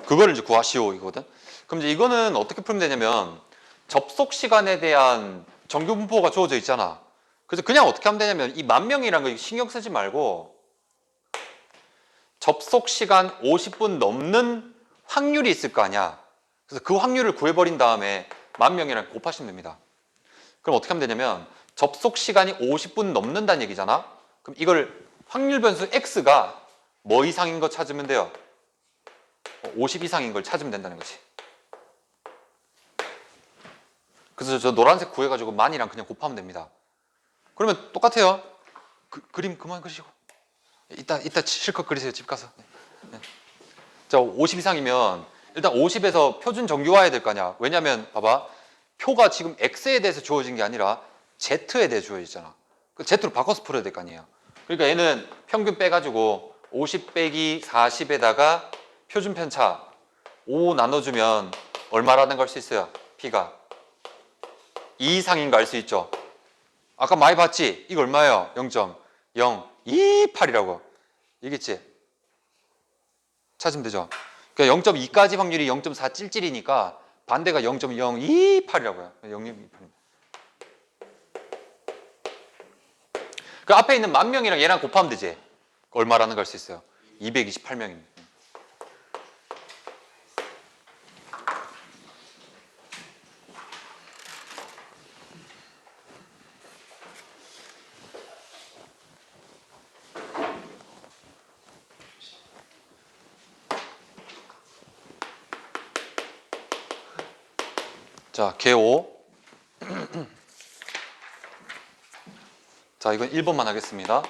그거를 이제 구하시오 이거거든. 그럼 이제 이거는 어떻게 풀면 되냐면 접속 시간에 대한 정규 분포가 주어져 있잖아. 그래서 그냥 어떻게 하면 되냐면 이 10,000명이라는 거 신경 쓰지 말고 접속 시간 50분 넘는 확률이 있을 거 아니야. 그래서 그 확률을 구해버린 다음에 10,000명이랑 곱하시면 됩니다. 그럼 어떻게 하면 되냐면 접속 시간이 50분 넘는다는 얘기잖아. 그럼 이걸 확률 변수 x가 뭐 이상인 거 찾으면 돼요? 50 이상인 걸 찾으면 된다는 거지. 그래서 저 노란색 구해가지고 만이랑 그냥 곱하면 됩니다. 그러면 똑같아요. 그림 그만 그리시고 이따 실컷 그리세요. 집 가서. 네. 자, 50 이상이면 일단 50에서 표준 정규화해야 될 거 아니야. 왜냐면 봐봐, 표가 지금 x에 대해서 주어진 게 아니라 z에 대해 주어지잖아. 그 z로 바꿔서 풀어야 될 거 아니에요. 그러니까 얘는 평균 빼가지고 50 빼기 40에다가 표준 편차 5 나눠주면 얼마라는 걸 수 있어요? p가 2 이상인 거 알 수 있죠? 아까 많이 봤지? 이거 얼마예요? 0.028이라고 얘기했지? 찾으면 되죠? 그러니까 0.2까지 확률이 0.477이니까 반대가 0.028이라고요. 0.028. 그 앞에 있는 10,000명이랑 얘랑 곱하면 되지? 얼마라는 걸 알 수 있어요? 228명입니다. 자, 개오. 자, 이건 1번만 하겠습니다.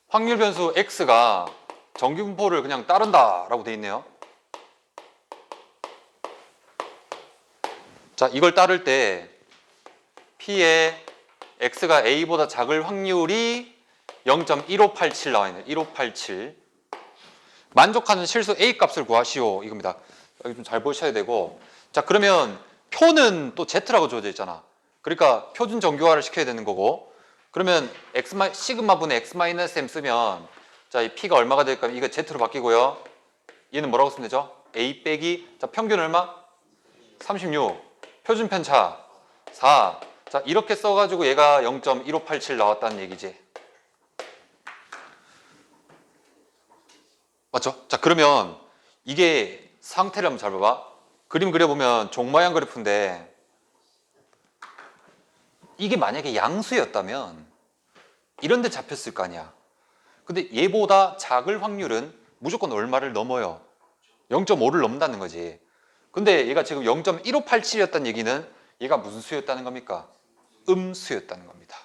확률 변수 x가 정규 분포를 그냥 따른다 라고 돼 있네요. 자, 이걸 따를 때 P의 x가 a보다 작을 확률이 0.1587 나와 있네요. 1587. 만족하는 실수 a 값을 구하시오 이겁니다. 여기 좀 잘 보셔야 되고, 자, 그러면 표는 또 z라고 주어져 있잖아. 그러니까 표준 정규화를 시켜야 되는 거고, 그러면 시그마분의 x-m 쓰면, 자, 이 p가 얼마가 될까? 이거 z로 바뀌고요. 얘는 뭐라고 쓰면 되죠? a 빼기, 자, 평균 얼마? 36. 표준 편차 4. 자, 이렇게 써가지고 얘가 0.1587 나왔다는 얘기지. 맞죠? 자, 그러면 이게 상태를 한번 잘 봐봐. 그림 그려보면 종모양 그래프인데, 이게 만약에 양수였다면 이런 데 잡혔을 거 아니야. 근데 얘보다 작을 확률은 무조건 얼마를 넘어요? 0.5를 넘는다는 거지. 근데 얘가 지금 0.1587이었다는 얘기는 얘가 무슨 수였다는 겁니까? 음수였다는 겁니다.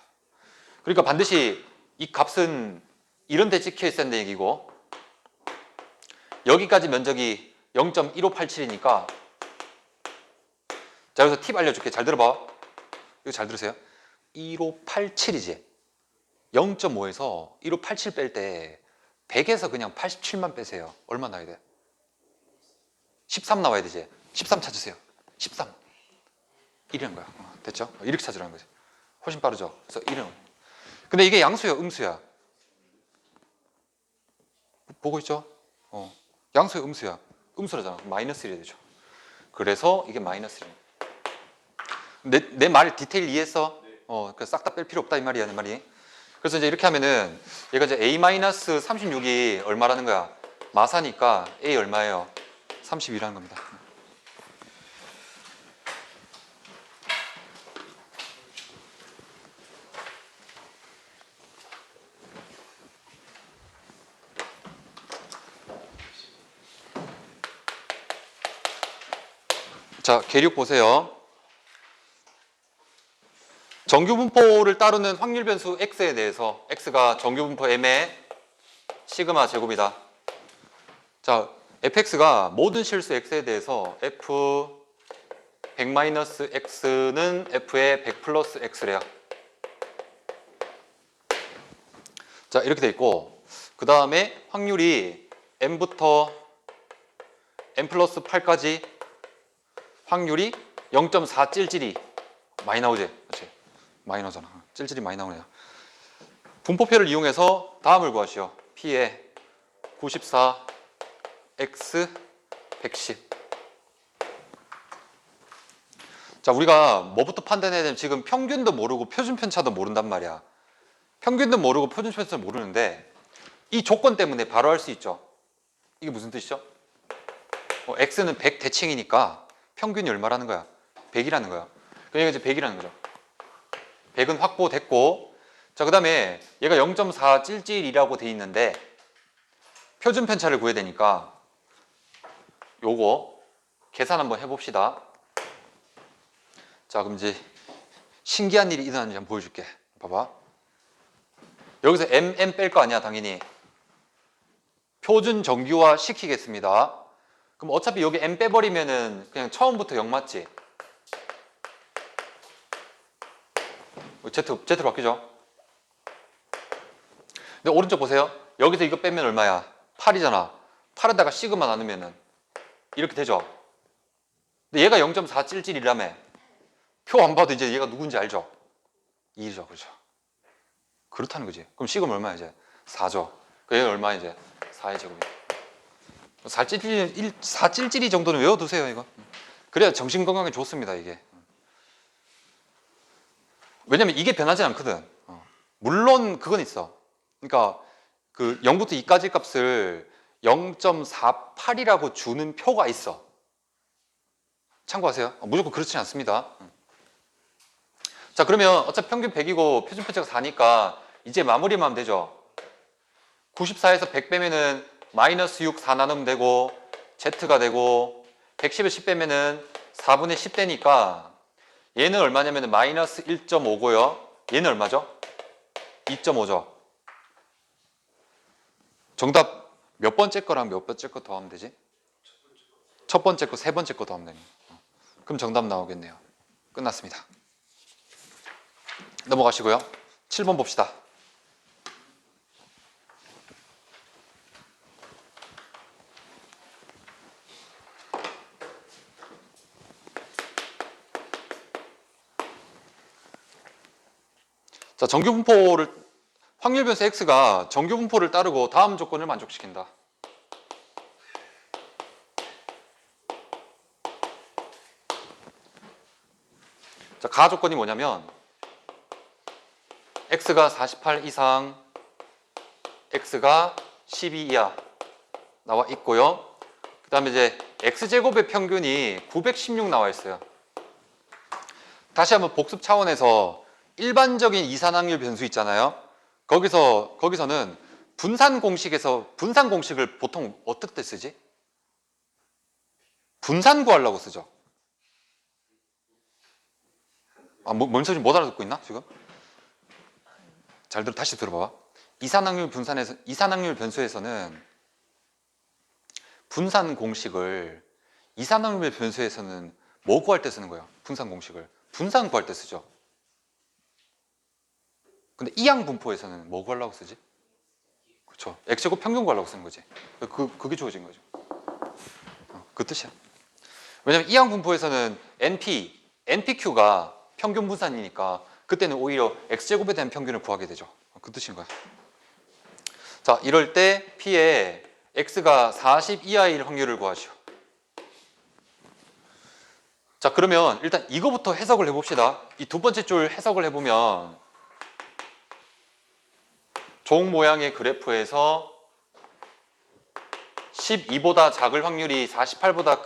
그러니까 반드시 이 값은 이런 데 찍혀 있었다는 얘기고, 여기까지 면적이 0.1587이니까, 자, 여기서 팁 알려줄게. 잘 들어봐. 이거 잘 들으세요. 1587이지. 0.5에서 1587 뺄 때 100에서 그냥 87만 빼세요. 얼마 나와야 돼? 13 나와야 되지. 13 찾으세요. 13. 1이라는 거야. 됐죠? 이렇게 찾으라는 거지. 훨씬 빠르죠? 그래서 1은. 근데 이게 양수야, 음수야? 보고 있죠? 양수야, 음수야? 음수라잖아. 마이너스 1이 되죠. 그래서 이게 마이너스 1. 내 말 디테일 이해했어? 싹 다 뺄 필요 없다 이 말이야, 내 말이. 그래서 이제 이렇게 하면은 얘가 이제 a-36이 얼마라는 거야? 마사니까 a 얼마예요? 32라는 겁니다. 자, 계륙 보세요. 정규 분포를 따르는 확률 변수 x에 대해서, x가 정규 분포 m의 시그마 제곱이다. 자, fx가 모든 실수 x에 대해서 f 100-x는 f의 100 플러스 x래요. 자, 이렇게 돼 있고, 그 다음에 확률이 m부터 m 플러스 8까지 확률이 0.4 찔찔이 많이 나오지? 그렇지? 많이 나오잖아. 찔찔이 많이 나오네요. 분포표를 이용해서 다음을 구하시오. P의 94, X, 110. 자, 우리가 뭐부터 판단해야 되냐면 지금 평균도 모르고 표준 편차도 모른단 말이야. 평균도 모르고 표준 편차도 모르는데 이 조건 때문에 바로 할 수 있죠. 이게 무슨 뜻이죠? X는 100 대칭이니까 평균이 얼마라는 거야? 100이라는 거야. 그러니까 이제 100이라는 거죠. 100은 확보됐고, 자, 그 다음에 얘가 0.4 찔찔이라고 돼 있는데 표준 편차를 구해야 되니까 요거 계산 한번 해봅시다. 자, 그럼 이제 신기한 일이 일어나는지 한번 보여줄게. 봐봐. 여기서 m 뺄 거 아니야, 당연히. 표준 정규화 시키겠습니다. 그럼 어차피 여기 m 빼버리면은 그냥 처음부터 0 맞지? Z로 바뀌죠? 근데 오른쪽 보세요. 여기서 이거 빼면 얼마야? 8이잖아. 8에다가 시그마 나누면은 이렇게 되죠? 근데 얘가 0.4 찔찔이라며. 표 안 봐도 이제 얘가 누군지 알죠? 2죠, 그렇죠? 그렇다는 거지. 그럼 시그마 얼마야 이제? 4죠. 얘가 얼마 이제? 4의 제곱이. 4 찔찔이 정도는 외워두세요, 이거. 그래야 정신 건강에 좋습니다, 이게. 왜냐면 이게 변하지 않거든. 물론 그건 있어. 그러니까 그 0부터 2까지 값을 0.48이라고 주는 표가 있어. 참고하세요. 무조건 그렇지 않습니다. 자, 그러면 어차피 평균 100이고 표준 편차가 4니까 이제 마무리만 하면 되죠. 94에서 100 빼면은 마이너스 6, 4 나누면 되고 Z가 되고 110에 10 빼면은 4분의 10 되니까 얘는 얼마냐면 마이너스 1.5고요. 얘는 얼마죠? 2.5죠. 정답 몇 번째 거랑 몇 번째 거 더하면 되지? 첫 번째 거, 세 번째 거 더하면 되네. 그럼 정답 나오겠네요. 끝났습니다. 넘어가시고요. 7번 봅시다. 자, 확률 변수 x가 정규 분포를 따르고 다음 조건을 만족시킨다. 자, 가 조건이 뭐냐면 x가 48 이상, x가 12 이하 나와 있고요. 그 다음에 이제 x제곱의 평균이 916 나와 있어요. 다시 한번 복습 차원에서 일반적인 이산확률 변수 있잖아요. 거기서는 분산 공식을 보통 어떨 때 쓰지? 분산 구하려고 쓰죠. 뭔 소리 못 알아듣고 있나 지금? 다시 들어봐봐. 이산확률 변수에서는 분산 공식을 이산확률 변수에서는 뭐 구할 때 쓰는 거야? 분산 공식을 분산 구할 때 쓰죠. 근데 이항 분포에서는 뭐 구하려고 쓰지? 그렇죠. x제곱 평균 구하려고 쓰는 거지. 그게 주어진 거죠. 그 뜻이야. 왜냐면 이항 분포에서는 NPQ가 평균 분산이니까 그때는 오히려 x제곱에 대한 평균을 구하게 되죠. 그 뜻인 거야. 자, 이럴 때 P에 x가 40 이하일 확률을 구하시오. 자, 그러면 일단 이거부터 해석을 해봅시다. 이 두 번째 줄 해석을 해보면 종 모양의 그래프에서 12보다 작을 확률이 48보다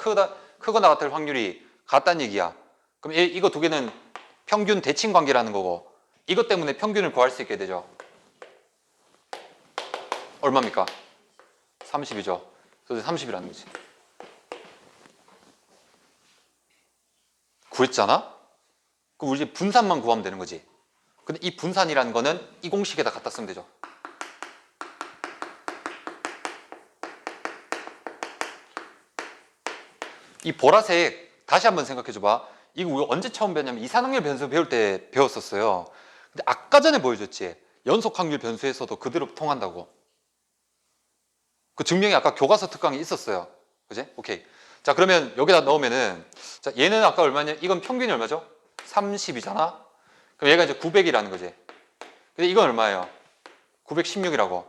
크거나 같을 확률이 같다는 얘기야. 그럼 이거 두 개는 평균 대칭 관계라는 거고, 이것 때문에 평균을 구할 수 있게 되죠. 얼마입니까? 30이죠. 그래서 30이라는 거지. 구했잖아? 그럼 우리 이제 분산만 구하면 되는 거지. 근데 이 분산이라는 거는 이 공식에다 갖다 쓰면 되죠. 이 보라색 다시 한번 생각해 줘봐. 이거 우리가 언제 처음 배웠냐면 이산확률 변수 배울 때 배웠었어요. 근데 아까 전에 보여줬지. 연속확률 변수에서도 그대로 통한다고. 그 증명이 아까 교과서 특강에 있었어요. 그지? 오케이. 자, 그러면 여기다 넣으면은, 자, 얘는 아까 얼마냐? 이건 평균이 얼마죠? 30이잖아? 그럼 얘가 이제 900이라는 거지. 근데 이건 얼마예요? 916이라고.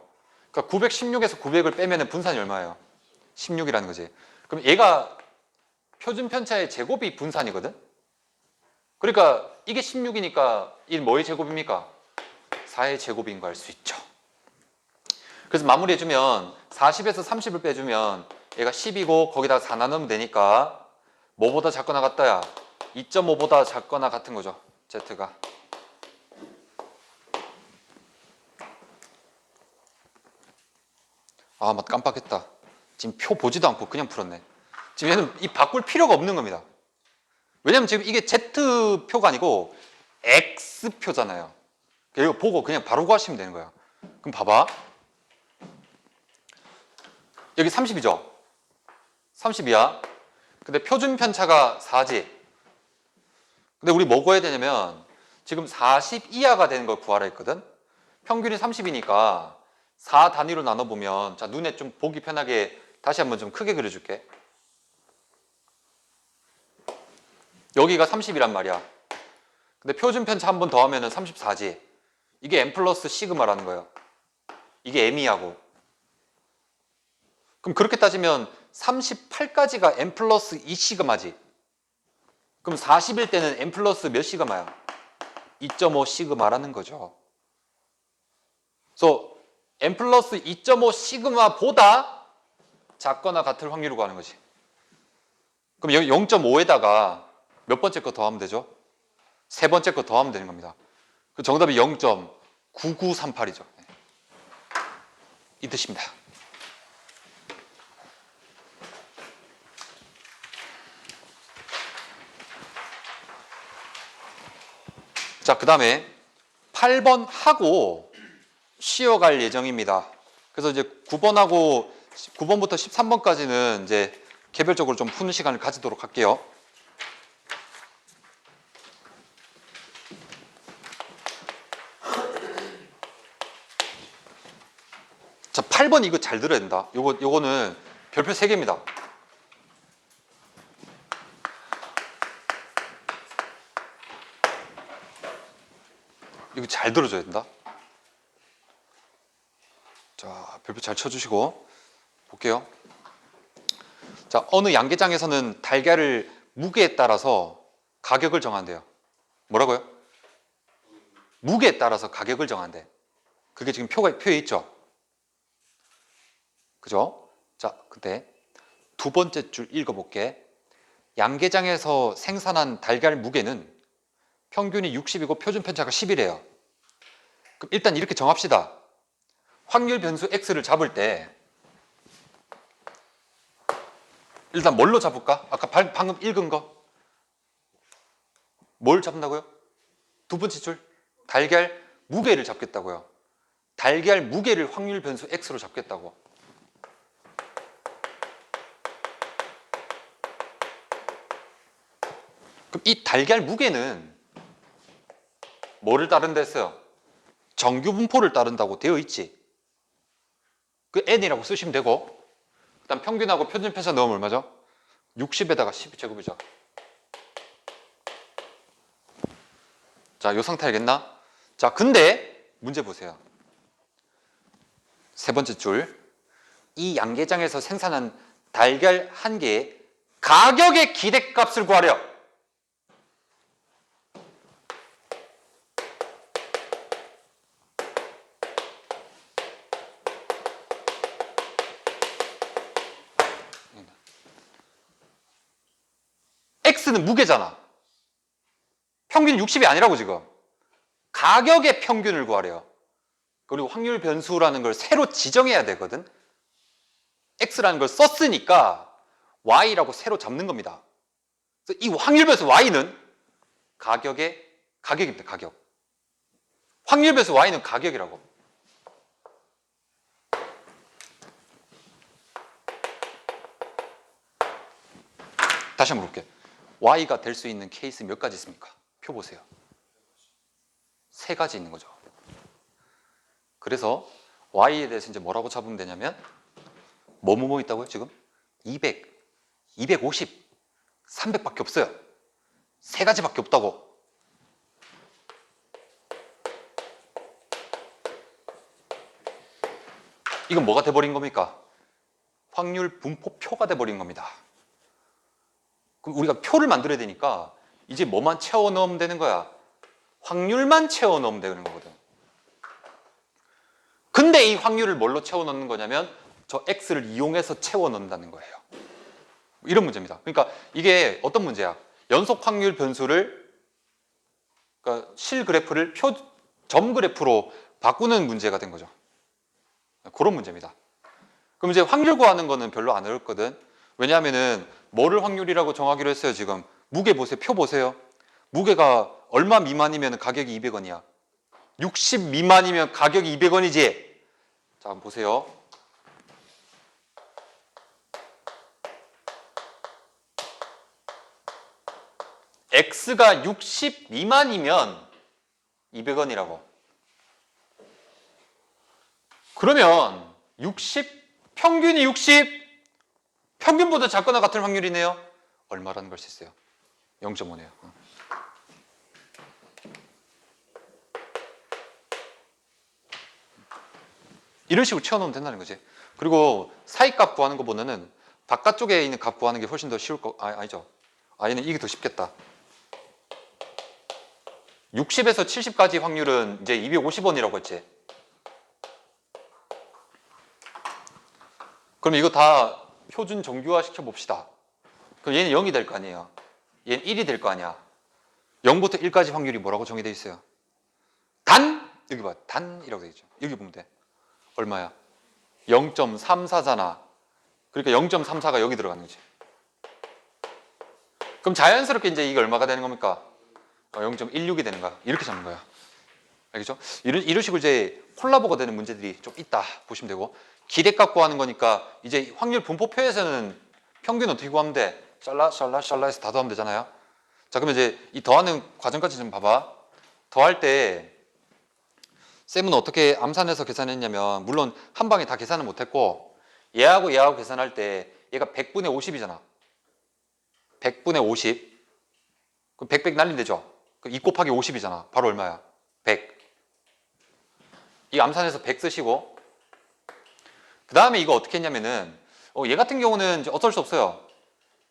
그러니까 916에서 900을 빼면은 분산이 얼마예요? 16이라는 거지. 그럼 얘가 표준 편차의 제곱이 분산이거든? 그러니까 이게 16이니까 이 뭐의 제곱입니까? 4의 제곱인 거 알 수 있죠. 그래서 마무리해주면 40에서 30을 빼주면 얘가 10이고 거기다 4 나누면 되니까 뭐보다 작거나 같다야? 2.5보다 작거나 같은 거죠. Z가. 아, 맞 깜빡했다. 지금 표 보지도 않고 그냥 풀었네. 지금 얘는 이 바꿀 필요가 없는 겁니다. 왜냐면 지금 이게 Z표가 아니고 X표잖아요. 이거 보고 그냥 바로 구하시면 되는 거야. 그럼 봐봐. 여기 30이죠? 30이야. 근데 표준 편차가 4지. 근데 우리 뭐 구해야 되냐면 지금 40 이하가 되는 걸 구하라 했거든? 평균이 30이니까 4 단위로 나눠보면, 자, 눈에 좀 보기 편하게 다시 한번 좀 크게 그려줄게. 여기가 30이란 말이야. 근데 표준 편차 한 번 더 하면 34지. 이게 n 플러스 시그마라는 거예요. 이게 m이하고. 그럼 그렇게 따지면 38까지가 n 플러스 2 시그마지. 그럼 40일 때는 n 플러스 몇 시그마야? 2.5 시그마라는 거죠. 그래서 n 플러스 2.5 시그마보다 작거나 같을 확률을 구하는 거지. 그럼 여기 0.5에다가 몇 번째 거 더하면 되죠? 세 번째 거 더하면 되는 겁니다. 그 정답이 0.9938이죠. 이 뜻입니다. 자, 그 다음에 8번 하고 쉬어갈 예정입니다. 그래서 이제 9번부터 13번까지는 이제 개별적으로 좀 푸는 시간을 가지도록 할게요. 자, 8번 이거 잘 들어야 된다. 요거는 별표 3개입니다. 이거 잘 들어줘야 된다. 자, 별표 잘 쳐주시고 볼게요. 자, 어느 양계장에서는 달걀을 무게에 따라서 가격을 정한대요. 뭐라고요? 무게에 따라서 가격을 정한대. 그게 지금 표에 있죠? 그죠? 자, 근데 두 번째 줄 읽어볼게. 양계장에서 생산한 달걀 무게는 평균이 60이고 표준 편차가 10이래요. 그럼 일단 이렇게 정합시다. 확률 변수 x를 잡을 때 일단 뭘로 잡을까? 아까 방금 읽은 거. 뭘 잡는다고요? 두 번째 줄. 달걀 무게를 잡겠다고요. 달걀 무게를 확률 변수 x로 잡겠다고. 그럼 이 달걀 무게는 뭐를 따른다 했어요? 정규 분포를 따른다고 되어 있지. 그 n이라고 쓰시면 되고, 그다음 평균하고 표준 편차 넣으면 얼마죠? 60에다가 12제곱이죠. 자, 요 상태 알겠나? 자, 근데 문제 보세요. 세 번째 줄. 이 양계장에서 생산한 달걀 한 개의 가격의 기대값을 구하래요. X는 무게잖아. 평균 60이 아니라고 지금. 가격의 평균을 구하래요. 그리고 확률 변수라는 걸 새로 지정해야 되거든. X라는 걸 썼으니까 Y라고 새로 잡는 겁니다. 그래서 이 확률 변수 Y는 가격입니다. 가격. 확률 변수 Y는 가격이라고. 다시 한번 볼게요. Y가 될 수 있는 케이스 몇 가지 있습니까? 표 보세요. 3가지 있는 거죠. 그래서 Y에 대해서 이제 뭐라고 잡으면 되냐면 뭐뭐 있다고요? 지금 200, 250, 300밖에 없어요. 3가지밖에 없다고. 이건 뭐가 돼버린 겁니까? 확률 분포표가 돼버린 겁니다. 그럼 우리가 표를 만들어야 되니까 이제 뭐만 채워 넣으면 되는 거야? 확률만 채워 넣으면 되는 거거든. 근데 이 확률을 뭘로 채워 넣는 거냐면 저 X를 이용해서 채워 넣는다는 거예요. 이런 문제입니다. 그러니까 이게 어떤 문제야? 연속 확률 변수를, 그러니까 실 그래프를 점 그래프로 바꾸는 문제가 된 거죠. 그런 문제입니다. 그럼 이제 확률 구하는 거는 별로 안 어렵거든. 왜냐하면은 뭐를 확률이라고 정하기로 했어요. 지금 무게 보세요. 표 보세요. 무게가 얼마 미만이면 가격이 200원이야. 60 미만이면 가격이 200원이지. 자, 한번 보세요. X가 60 미만이면 200원이라고. 그러면 60, 평균이 60, 평균보다 작거나 같은 확률이네요. 얼마라는 걸 수 있어요? 0.5네요. 이런 식으로 채워놓으면 된다는 거지. 그리고 사이값 구하는 거보다는 바깥쪽에 있는 값 구하는 게 훨씬 더 쉬울 거, 아니죠. 얘는 이게 더 쉽겠다. 60에서 70까지 확률은 이제 250원이라고 했지. 그럼 이거 다 표준 정규화 시켜봅시다. 그럼 얘는 0이 될 거 아니에요. 얘는 1이 될 거 아니야. 0부터 1까지 확률이 뭐라고 정의되어 있어요? 단! 여기 봐. 단이라고 되어 있죠. 여기 보면 돼. 얼마야? 0.34잖아. 그러니까 0.34가 여기 들어가는 거지. 그럼 자연스럽게 이제 이게 얼마가 되는 겁니까? 0.16이 되는 거야. 이렇게 잡는 거야. 알겠죠? 이런 식으로 이제 콜라보가 되는 문제들이 좀 있다 보시면 되고, 기대값 구하는 거니까 이제 확률 분포표에서는 평균 어떻게 구하면 돼? 샬라해서 다 더하면 되잖아요. 자, 그러면 이제 이 더하는 과정까지 좀 봐봐. 더할 때 쌤은 어떻게 암산해서 계산했냐면, 물론 한 방에 다 계산을 못했고, 얘하고 계산할 때 얘가 100분의 50이잖아. 100분의 50. 그럼 100 날린대죠. 그럼 2 곱하기 50이잖아. 바로 얼마야? 100. 이 암산해서 100 쓰시고, 그 다음에 이거 어떻게 했냐면은, 얘 같은 경우는 이제 어쩔 수 없어요.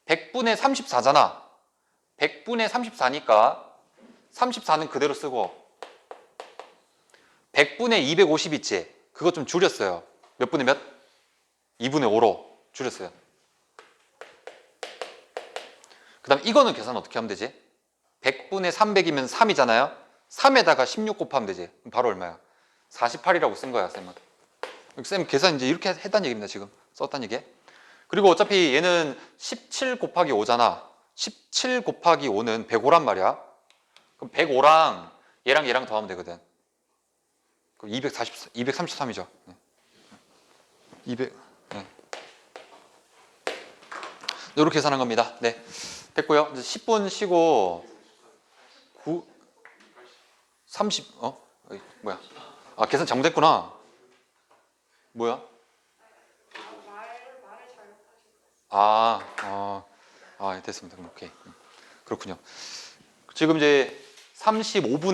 100분의 34잖아. 100분의 34니까 34는 그대로 쓰고, 100분의 250 있지? 그거 좀 줄였어요. 몇 분의 몇? 2분의 5로 줄였어요. 그 다음에 이거는 계산 어떻게 하면 되지? 100분의 300이면 3이잖아요. 3에다가 16 곱하면 되지. 그럼 바로 얼마야? 48이라고 쓴 거야, 쌤은. 쌤 계산 이제 이렇게 했다는 얘기입니다, 지금. 썼다는 얘기. 그리고 어차피 얘는 17 곱하기 5잖아. 17 곱하기 5는 105란 말이야. 그럼 105랑 얘랑 더하면 되거든. 그럼 233이죠. 200. 네. 이렇게 계산한 겁니다. 네. 됐고요. 이제 10분 쉬고 30 뭐야? 아, 계산 잘못했구나. 뭐야? 예, 됐습니다. 그럼 오케이. 그렇군요. 지금 이제 35분에